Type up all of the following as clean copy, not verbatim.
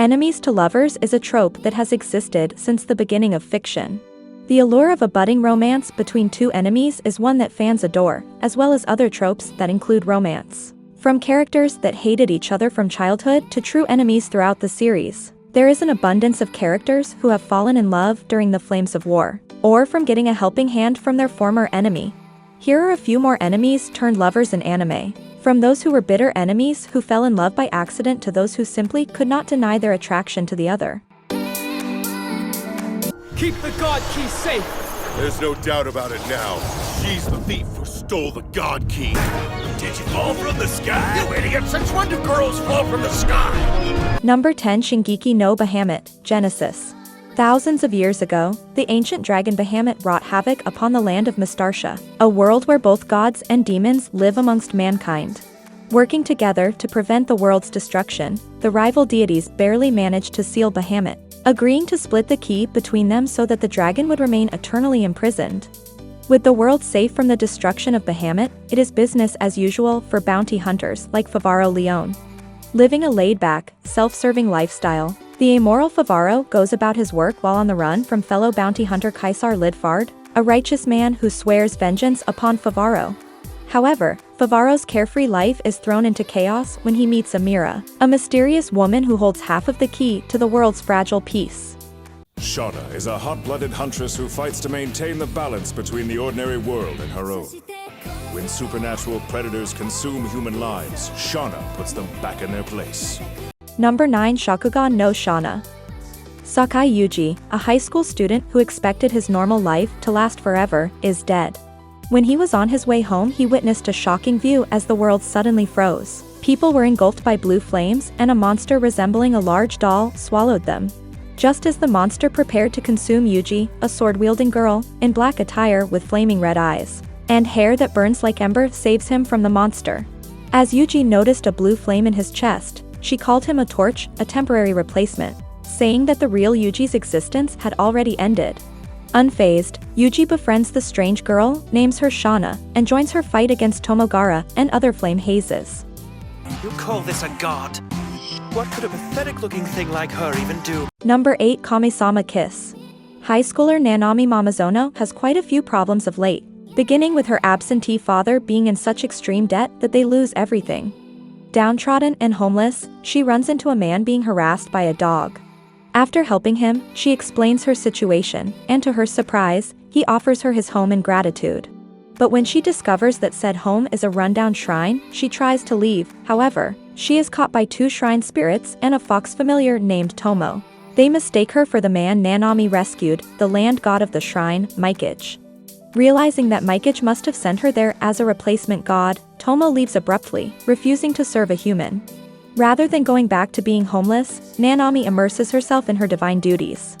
Enemies to lovers is a trope that has existed since the beginning of fiction. The allure of a budding romance between two enemies is one that fans adore, as well as other tropes that include romance. From characters that hated each other from childhood to true enemies throughout the series, there is an abundance of characters who have fallen in love during the flames of war, or from getting a helping hand from their former enemy. Here are a few more enemies turned lovers in anime. From those who were bitter enemies who fell in love by accident to those who simply could not deny their attraction to the other. Keep the God Key safe! There's no doubt about it now. She's the thief who stole the God Key. Did you fall from the sky? You idiot! Since when do girls fall from the sky? Number 10. Shingeki no Bahamut, Genesis. Thousands of years ago, the ancient dragon Bahamut wrought havoc upon the land of Mystarsha, a world where both gods and demons live amongst mankind. Working together to prevent the world's destruction, the rival deities barely managed to seal Bahamut, agreeing to split the key between them so that the dragon would remain eternally imprisoned. With the world safe from the destruction of Bahamut, it is business as usual for bounty hunters like Favaro Leone. Living a laid-back, self-serving lifestyle, the amoral Favaro goes about his work while on the run from fellow bounty hunter Kaisar Lidfard, a righteous man who swears vengeance upon Favaro. However, Favaro's carefree life is thrown into chaos when he meets Amira, a mysterious woman who holds half of the key to the world's fragile peace. Shana is a hot-blooded huntress who fights to maintain the balance between the ordinary world and her own. When supernatural predators consume human lives, Shana puts them back in their place. Number 9. Shakugan no Shana. Onmyouji, a high school student who expected his normal life to last forever, is dead. When he was on his way home, he witnessed a shocking view as the world suddenly froze. People were engulfed by blue flames, and a monster resembling a large doll swallowed them. Just as the monster prepared to consume Yuji, a sword-wielding girl, in black attire with flaming red eyes and hair that burns like ember, saves him from the monster. As Yuji noticed a blue flame in his chest, she called him a torch, a temporary replacement, saying that the real Yuji's existence had already ended. Unfazed, Yuji befriends the strange girl, names her Shana, and joins her fight against Tomogara and other flame hazes. You call this a god? What could a pathetic-looking thing like her even do? Number 8. Kamisama Kiss. High schooler Nanami Mamazono has quite a few problems of late, beginning with her absentee father being in such extreme debt that they lose everything. Downtrodden and homeless, she runs into a man being harassed by a dog. After helping him, she explains her situation, and to her surprise, he offers her his home in gratitude. But when she discovers that said home is a rundown shrine, she tries to leave. However, she is caught by two shrine spirits and a fox familiar named Tomo. They mistake her for the man Nanami rescued, the land god of the shrine, Mikage. Realizing that Mikage must have sent her there as a replacement god, Tomo leaves abruptly, refusing to serve a human. Rather than going back to being homeless, Nanami immerses herself in her divine duties.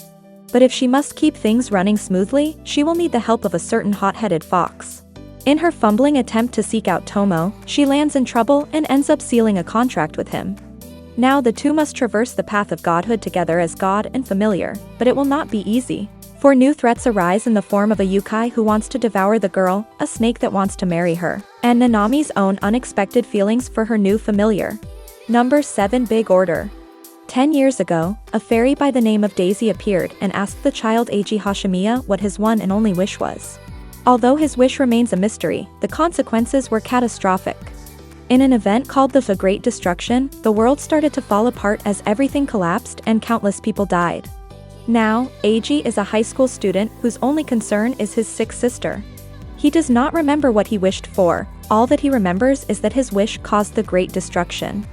But if she must keep things running smoothly, she will need the help of a certain hot-headed fox. In her fumbling attempt to seek out Tomo, she lands in trouble and ends up sealing a contract with him. Now the two must traverse the path of godhood together as god and familiar, but it will not be easy. For new threats arise in the form of a Kyoukai who wants to devour the girl, a snake that wants to marry her, and Nanami's own unexpected feelings for her new familiar. Number 7. Big Order. 10 years ago, a fairy by the name of Daisy appeared and asked the child Eiji Hashimiya what his one and only wish was. Although his wish remains a mystery, the consequences were catastrophic. In an event called the Great Destruction, the world started to fall apart as everything collapsed and countless people died. Now, Eiji is a high school student whose only concern is his sick sister. He does not remember what he wished for, all that he remembers is that his wish caused the Great Destruction.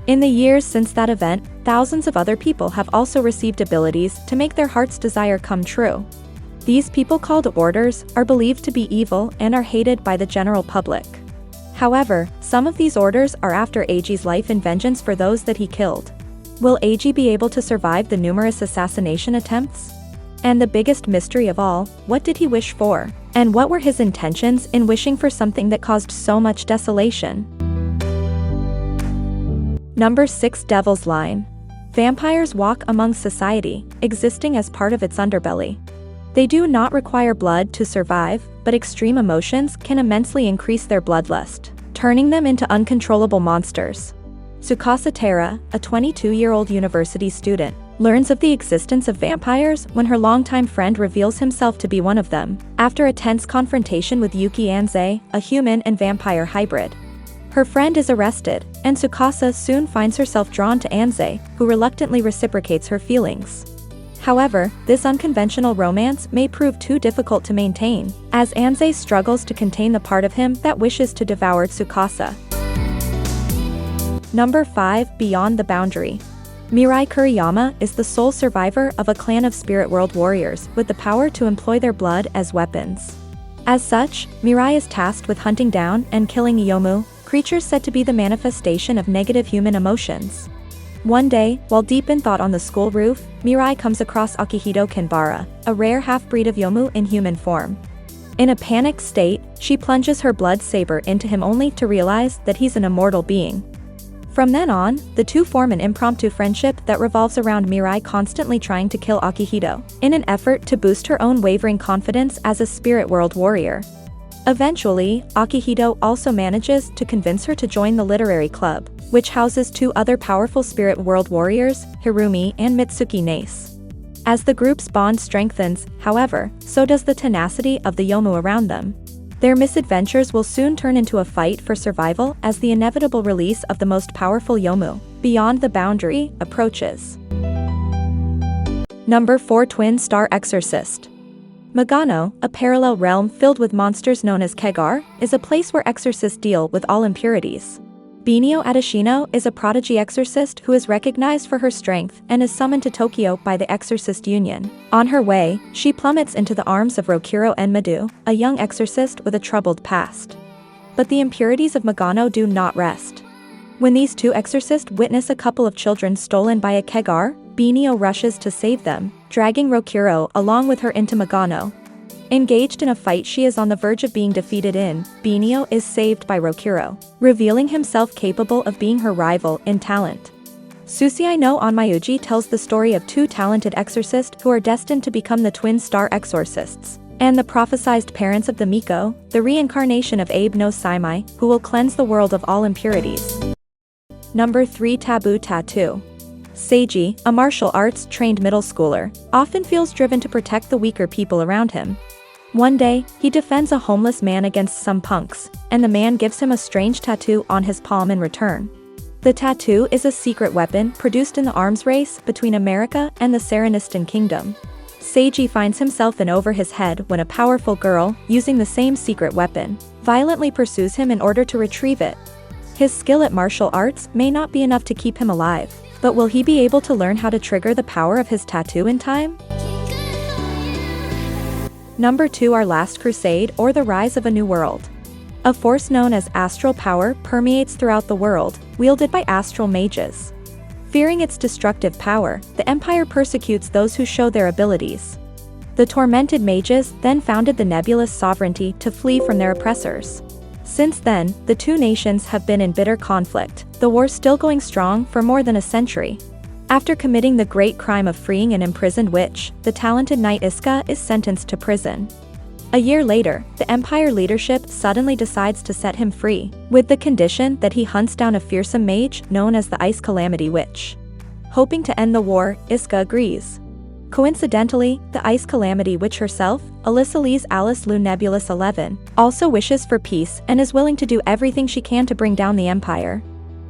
In the years since that event, thousands of other people have also received abilities to make their heart's desire come true. These people, called orders, are believed to be evil and are hated by the general public. However, some of these orders are after Eiji's life in vengeance for those that he killed. Will Eiji be able to survive the numerous assassination attempts? And the biggest mystery of all, what did he wish for? And what were his intentions in wishing for something that caused so much desolation? Number 6. Devil's Line. Vampires walk among society, existing as part of its underbelly. They do not require blood to survive, but extreme emotions can immensely increase their bloodlust, turning them into uncontrollable monsters. Tsukasa Tera, a 22-year-old university student, learns of the existence of vampires when her longtime friend reveals himself to be one of them, after a tense confrontation with Yuki Anze, a human and vampire hybrid. Her friend is arrested, and Tsukasa soon finds herself drawn to Anze, who reluctantly reciprocates her feelings. However, this unconventional romance may prove too difficult to maintain, as Anze struggles to contain the part of him that wishes to devour Tsukasa. Number 5. Beyond the Boundary. Mirai Kuriyama is the sole survivor of a clan of spirit world warriors with the power to employ their blood as weapons. As such, Mirai is tasked with hunting down and killing Iyomu, creatures said to be the manifestation of negative human emotions. One day, while deep in thought on the school roof, Mirai comes across Akihito Kinbara, a rare half-breed of Yomu in human form. In a panicked state, she plunges her blood saber into him only to realize that he's an immortal being. From then on, the two form an impromptu friendship that revolves around Mirai constantly trying to kill Akihito, in an effort to boost her own wavering confidence as a spirit world warrior. Eventually, Akihito also manages to convince her to join the literary club, which houses two other powerful spirit world warriors, Hirumi and Mitsuki Nace. As the group's bond strengthens, however, so does the tenacity of the Yomu around them. Their misadventures will soon turn into a fight for survival as the inevitable release of the most powerful Yomu, Beyond the Boundary, approaches. Number 4. Twin Star Exorcist. Magano, a parallel realm filled with monsters known as Kegar, is a place where exorcists deal with all impurities. Binio Adashino is a prodigy exorcist who is recognized for her strength and is summoned to Tokyo by the Exorcist Union. On her way, she plummets into the arms of Rokuro Enmadu, a young exorcist with a troubled past. But the impurities of Magano do not rest. When these two exorcists witness a couple of children stolen by a Kegar, Binio rushes to save them, dragging Rokuro along with her into Magano. Engaged in a fight she is on the verge of being defeated in, Binio is saved by Rokuro, revealing himself capable of being her rival in talent. Sousei no Onmyouji tells the story of two talented exorcists who are destined to become the twin star exorcists, and the prophesized parents of the Miko, the reincarnation of Abe no Saimai, who will cleanse the world of all impurities. Number 3. Taboo-Tattoo. Seiji, a martial arts trained middle schooler, often feels driven to protect the weaker people around him. One day, he defends a homeless man against some punks, and the man gives him a strange tattoo on his palm in return. The tattoo is a secret weapon produced in the arms race between America and the Saranistan Kingdom. Seiji finds himself in over his head when a powerful girl, using the same secret weapon, violently pursues him in order to retrieve it. His skill at martial arts may not be enough to keep him alive, but will he be able to learn how to trigger the power of his tattoo in time? Number 2. Our Last Crusade, or the Rise of a New World. A force known as astral power permeates throughout the world, wielded by astral mages. Fearing its destructive power, the Empire persecutes those who show their abilities. The tormented mages then founded the nebulous sovereignty to flee from their oppressors. Since then, the two nations have been in bitter conflict, the war still going strong for more than a century. After committing the great crime of freeing an imprisoned witch, the talented knight Isuka is sentenced to prison. A year later, the Empire leadership suddenly decides to set him free, with the condition that he hunts down a fearsome mage known as the Ice Calamity Witch. Hoping to end the war, Isuka agrees. Coincidentally, the Ice Calamity Witch herself, Alyssa Alice Lu Nebulous 11, also wishes for peace and is willing to do everything she can to bring down the Empire.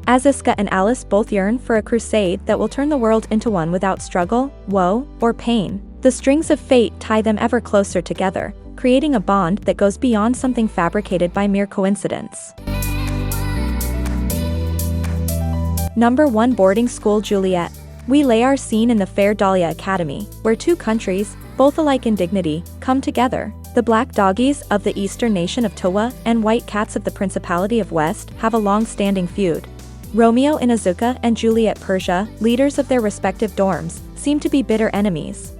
As Isuka and Alice both yearn for a crusade that will turn the world into one without struggle, woe, or pain, the strings of fate tie them ever closer together, creating a bond that goes beyond something fabricated by mere coincidence. Number 1. Boarding School Juliet. We lay our scene in the fair Dahlia Academy, where two countries, both alike in dignity, come together. The black doggies of the eastern nation of Towa and white cats of the Principality of West have a long-standing feud. Romeo Inuzuka and Juliet Persia, leaders of their respective dorms, seem to be bitter enemies.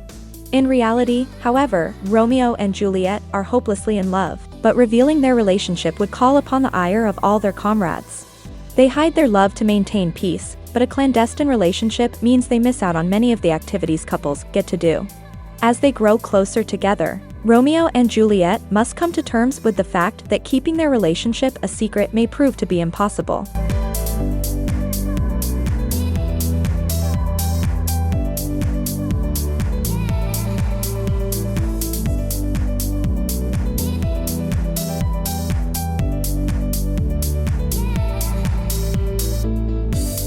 In reality, however, Romeo and Juliet are hopelessly in love, but revealing their relationship would call upon the ire of all their comrades. They hide their love to maintain peace, but a clandestine relationship means they miss out on many of the activities couples get to do. As they grow closer together, Romeo and Juliet must come to terms with the fact that keeping their relationship a secret may prove to be impossible.